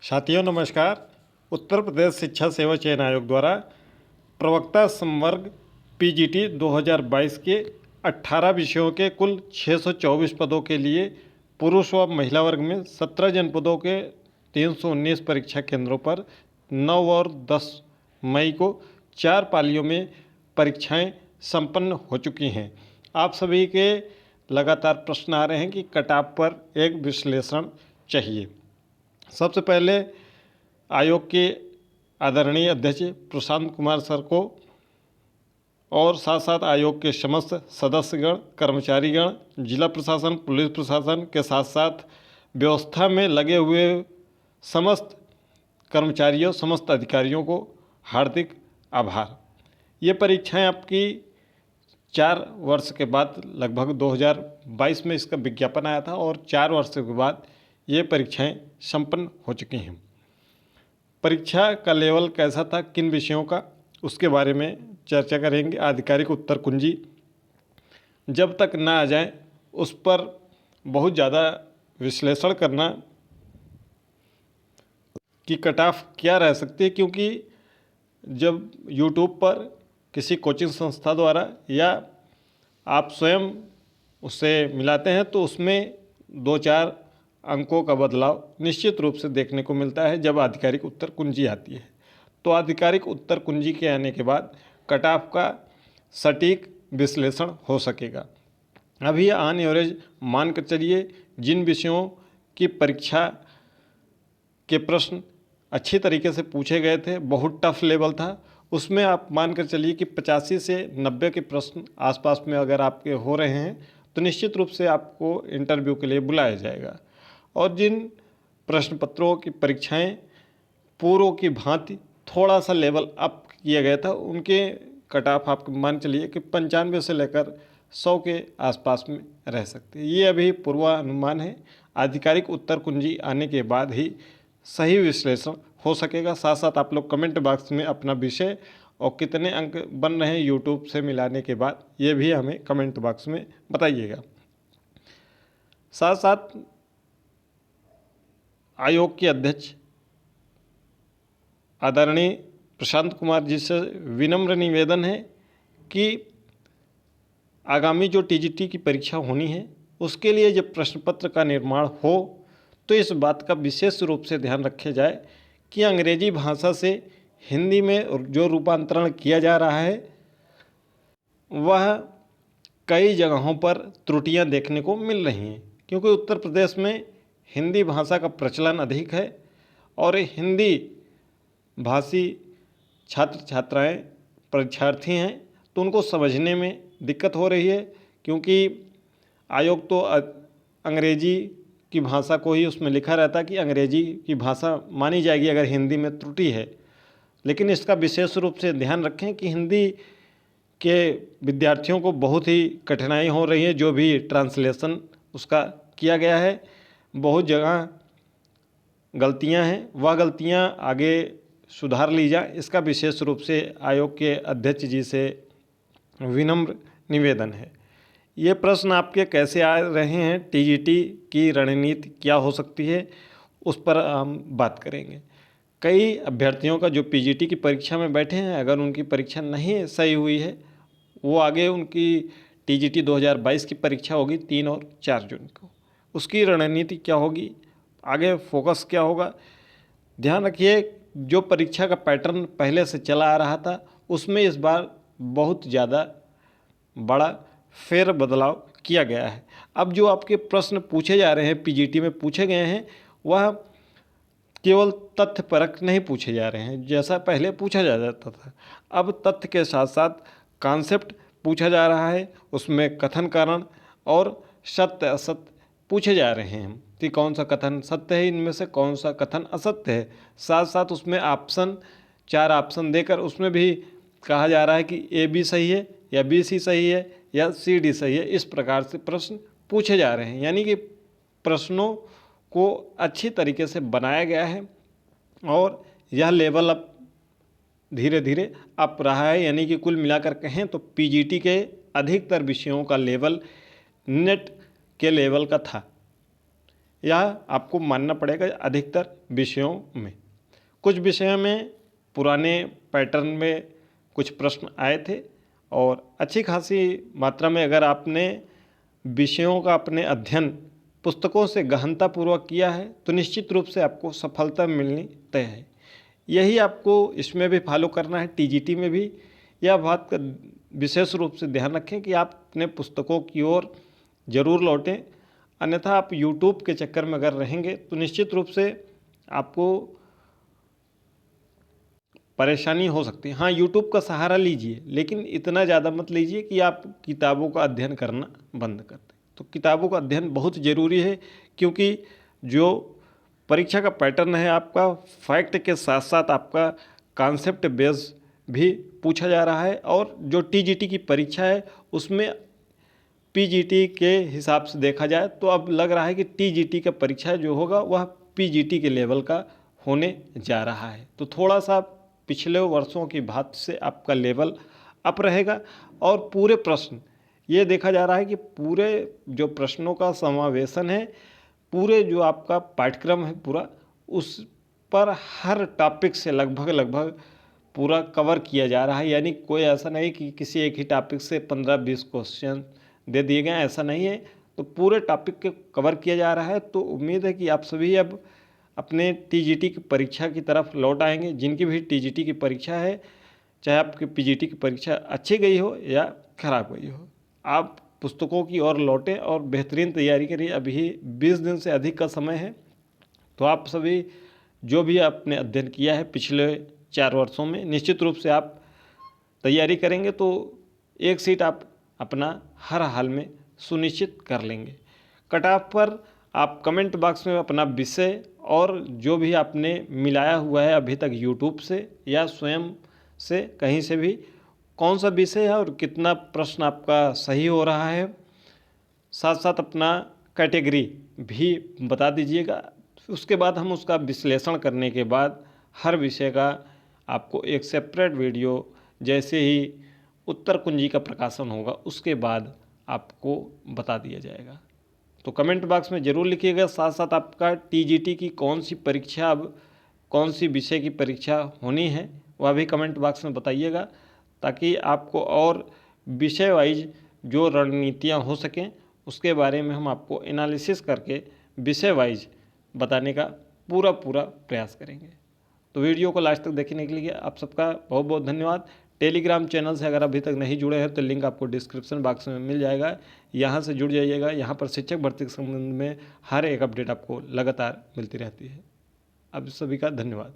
साथियों नमस्कार। उत्तर प्रदेश शिक्षा सेवा चयन आयोग द्वारा प्रवक्ता संवर्ग पीजीटी 2022 के 18 विषयों के कुल 624 पदों के लिए पुरुष व महिला वर्ग में 17 जनपदों के 319 परीक्षा केंद्रों पर 9 और 10 मई को 4 पालियों में परीक्षाएं संपन्न हो चुकी हैं। आप सभी के लगातार प्रश्न आ रहे हैं कि कट ऑफ पर एक विश्लेषण चाहिए। सबसे पहले आयोग के आदरणीय अध्यक्ष प्रशांत कुमार सर को और साथ साथ आयोग के समस्त सदस्यगण, कर्मचारीगण, जिला प्रशासन, पुलिस प्रशासन के साथ साथ व्यवस्था में लगे हुए समस्त कर्मचारियों, समस्त अधिकारियों को हार्दिक आभार। ये परीक्षाएं आपकी 4 वर्ष के बाद लगभग 2022 में इसका विज्ञापन आया था और 4 वर्ष के बाद ये परीक्षाएं संपन्न हो चुकी हैं। परीक्षा का लेवल कैसा था, किन विषयों का, उसके बारे में चर्चा करेंगे। आधिकारिक उत्तर कुंजी जब तक ना आ जाए उस पर बहुत ज़्यादा विश्लेषण करना कि कट ऑफ क्या रह सकती है, क्योंकि जब यूट्यूब पर किसी कोचिंग संस्था द्वारा या आप स्वयं उससे मिलाते हैं तो उसमें 2-4 अंकों का बदलाव निश्चित रूप से देखने को मिलता है जब आधिकारिक उत्तर कुंजी आती है। तो आधिकारिक उत्तर कुंजी के आने के बाद कट ऑफ का सटीक विश्लेषण हो सकेगा। अभी ऑन एवरेज मान कर चलिए जिन विषयों की परीक्षा के प्रश्न अच्छी तरीके से पूछे गए थे, बहुत टफ लेवल था, उसमें आप मान कर चलिए कि 85 से 90 के प्रश्न आसपास में अगर आपके हो रहे हैं तो निश्चित रूप से आपको इंटरव्यू के लिए बुलाया जाएगा। और जिन प्रश्न पत्रों की परीक्षाएं पूर्व की भांति थोड़ा सा लेवल अप किया गया था, उनके कट ऑफ आप मान चलिए कि 95 से लेकर 100 के आसपास में रह सकते हैं। ये अभी पूर्वानुमान है। आधिकारिक उत्तर कुंजी आने के बाद ही सही विश्लेषण हो सकेगा। साथ साथ आप लोग कमेंट बॉक्स में अपना विषय और कितने अंक बन रहे हैं यूट्यूब से मिलाने के बाद, ये भी हमें कमेंट बॉक्स में बताइएगा। साथ साथ आयोग के अध्यक्ष आदरणीय प्रशांत कुमार जी से विनम्र निवेदन है कि आगामी जो टीजीटी की परीक्षा होनी है उसके लिए जब प्रश्न पत्र का निर्माण हो तो इस बात का विशेष रूप से ध्यान रखा जाए कि अंग्रेजी भाषा से हिंदी में जो रूपांतरण किया जा रहा है वह कई जगहों पर त्रुटियां देखने को मिल रही हैं, क्योंकि उत्तर प्रदेश में हिंदी भाषा का प्रचलन अधिक है और हिंदी भाषी छात्र छात्राएं परीक्षार्थी हैं तो उनको समझने में दिक्कत हो रही है, क्योंकि आयोग तो अंग्रेजी की भाषा को ही उसमें लिखा रहता है कि अंग्रेजी की भाषा मानी जाएगी अगर हिंदी में त्रुटि है। लेकिन इसका विशेष रूप से ध्यान रखें कि हिंदी के विद्यार्थियों को बहुत ही कठिनाई हो रही है। जो भी ट्रांसलेशन उसका किया गया है, बहुत जगह गलतियां हैं, वह गलतियां आगे सुधार ली जाए, इसका विशेष रूप से आयोग के अध्यक्ष जी से विनम्र निवेदन है। ये प्रश्न आपके कैसे आ रहे हैं, टीजीटी की रणनीति क्या हो सकती है, उस पर हम बात करेंगे। कई अभ्यर्थियों का जो पीजीटी की परीक्षा में बैठे हैं, अगर उनकी परीक्षा नहीं सही हुई है, वो आगे उनकी टीजीटी 2022 की परीक्षा होगी 3 और 4 जून को, उसकी रणनीति क्या होगी, आगे फोकस क्या होगा। ध्यान रखिए जो परीक्षा का पैटर्न पहले से चला आ रहा था उसमें इस बार बहुत ज़्यादा बड़ा फेर बदलाव किया गया है। अब जो आपके प्रश्न पूछे जा रहे हैं, पीजीटी में पूछे गए हैं, वह केवल तथ्यपरक नहीं पूछे जा रहे हैं जैसा पहले पूछा जाता था। अब तथ्य के साथ साथ कॉन्सेप्ट पूछा जा रहा है, उसमें कथन कारण और सत्य असत्य पूछे जा रहे हैं कि कौन सा कथन सत्य है, इनमें से कौन सा कथन असत्य है। साथ साथ उसमें ऑप्शन 4 ऑप्शन देकर उसमें भी कहा जा रहा है कि ए बी सही है या बी सी सही है या सी डी सही है। इस प्रकार से प्रश्न पूछे जा रहे हैं, यानी कि प्रश्नों को अच्छी तरीके से बनाया गया है और यह लेवल अब धीरे धीरे अप रहा है। यानी कि कुल मिलाकर कहें तो पीजीटी के अधिकतर विषयों का लेवल नेट के लेवल का था। यह आपको मानना पड़ेगा अधिकतर विषयों में। कुछ विषयों में पुराने पैटर्न में कुछ प्रश्न आए थे और अच्छी खासी मात्रा में अगर आपने विषयों का अपने अध्ययन पुस्तकों से गहनतापूर्वक किया है तो निश्चित रूप से आपको सफलता मिलनी तय है। यही आपको इसमें भी फॉलो करना है, टीजीटी में भी। यह बात का विशेष रूप से ध्यान रखें कि आप अपने पुस्तकों की ओर ज़रूर लौटें, अन्यथा आप यूट्यूब के चक्कर में अगर रहेंगे तो निश्चित रूप से आपको परेशानी हो सकती है। हाँ, यूट्यूब का सहारा लीजिए, लेकिन इतना ज़्यादा मत लीजिए कि आप किताबों का अध्ययन करना बंद कर दें। तो किताबों का अध्ययन बहुत ज़रूरी है, क्योंकि जो परीक्षा का पैटर्न है आपका फैक्ट के साथ साथ आपका कॉन्सेप्ट बेस भी पूछा जा रहा है, और जो टीजीटी की परीक्षा है उसमें पीजीटी के हिसाब से देखा जाए तो अब लग रहा है कि टीजीटी का परीक्षा जो होगा वह पीजीटी के लेवल का होने जा रहा है। तो थोड़ा सा पिछले वर्षों की बात से आपका लेवल अप रहेगा, और पूरे प्रश्न ये देखा जा रहा है कि पूरे जो प्रश्नों का समावेशन है, पूरे जो आपका पाठ्यक्रम है पूरा, उस पर हर टॉपिक से लगभग पूरा कवर किया जा रहा है। यानी कोई ऐसा नहीं कि किसी एक ही टॉपिक से 15-20 क्वेश्चन दे दिए गए, ऐसा नहीं है। तो पूरे टॉपिक के कवर किया जा रहा है। तो उम्मीद है कि आप सभी अब अपने टीजीटी की परीक्षा की तरफ लौट आएंगे। जिनकी भी टीजीटी की परीक्षा है, चाहे आपकी पीजीटी की परीक्षा अच्छी गई हो या खराब गई हो, आप पुस्तकों की ओर लौटें और बेहतरीन तैयारी करिए। अभी 20 दिन से अधिक का समय है, तो आप सभी जो भी आपने अध्ययन किया है पिछले 4 वर्षों में, निश्चित रूप से आप तैयारी करेंगे तो एक सीट आप अपना हर हाल में सुनिश्चित कर लेंगे। कट ऑफ पर आप कमेंट बॉक्स में अपना विषय और जो भी आपने मिलाया हुआ है अभी तक यूट्यूब से या स्वयं से कहीं से भी, कौन सा विषय है और कितना प्रश्न आपका सही हो रहा है, साथ साथ अपना कैटेगरी भी बता दीजिएगा। उसके बाद हम उसका विश्लेषण करने के बाद हर विषय का आपको एक सेपरेट वीडियो, जैसे ही उत्तर कुंजी का प्रकाशन होगा उसके बाद आपको बता दिया जाएगा। तो कमेंट बॉक्स में ज़रूर लिखिएगा। साथ साथ आपका टीजीटी की कौन सी परीक्षा, अब कौन सी विषय की परीक्षा होनी है, वह भी कमेंट बॉक्स में बताइएगा, ताकि आपको और विषय वाइज जो रणनीतियाँ हो सकें उसके बारे में हम आपको एनालिसिस करके विषय वाइज बताने का पूरा प्रयास करेंगे। तो वीडियो को लास्ट तक देखने के लिए आप सबका बहुत बहुत धन्यवाद। टेलीग्राम चैनल से अगर अभी तक नहीं जुड़े हैं तो लिंक आपको डिस्क्रिप्शन बॉक्स में मिल जाएगा, यहाँ से जुड़ जाइएगा। यहाँ पर शिक्षक भर्ती के संबंध में हर एक अपडेट आपको लगातार मिलती रहती है। आप सभी का धन्यवाद।